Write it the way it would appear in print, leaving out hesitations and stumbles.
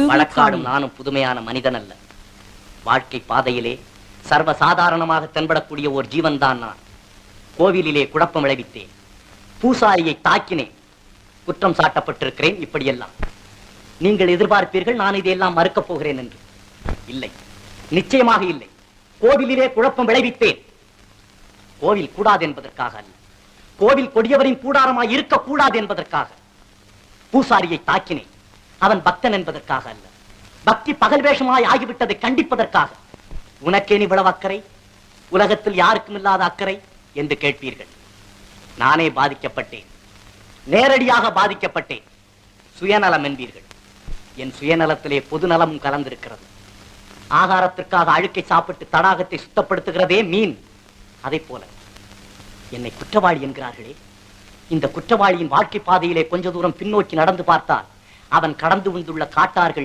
வழக்காடும் நானும் புதுமையான மனிதன் அல்ல. வாழ்க்கை பாதையிலே சர்வ சாதாரணமாக தென்படக்கூடிய ஒரு ஜீவன் தான் நான். கோவிலிலே குழப்பம் விளைவித்தேன், பூசாரியை தாக்கினேன், குற்றம் சாட்டப்பட்டிருக்கிறேன். இப்படியெல்லாம் நீங்கள் எதிர்பார்ப்பீர்கள் நான் இதையெல்லாம் மறுக்கப் போகிறேன் என்று. இல்லை, நிச்சயமாக இல்லை. கோவிலிலே குழப்பம் விளைவித்தேன். கோவில் கூடாது என்பதற்காக அல்ல, கோவில் கொடியவரின் கூடாரமாய் இருக்கக்கூடாது என்பதற்காக. பூசாரியை தாக்கினேன், அவன் பக்தன் என்பதற்காக அல்ல, பக்தி பகல் வேஷமாய் ஆகிவிட்டதை கண்டிப்பதற்காக. உனக்கேன் இவ்வளவு அக்கறை? உலகத்தில் யாருக்கும் இல்லாத அக்கறை என்று கேட்பீர்கள். நானே பாதிக்கப்பட்டேன், நேரடியாக பாதிக்கப்பட்டேன். சுயநலம் என்பீர்கள். என் சுயநலத்திலே பொதுநலமும் கலந்திருக்கிறது. ஆகாரத்திற்காக அழுக்கை சாப்பிட்டு தடாகத்தை சுத்தப்படுத்துகிறதே மீன். அதை போல என்னை குற்றவாளி என்கிறார்களே, இந்த குற்றவாளியின் வாழ்க்கை பாதையிலே கொஞ்ச தூரம் பின்னோக்கி நடந்து பார்த்தால் அவன் கடந்து வந்துள்ள காட்டார்கள்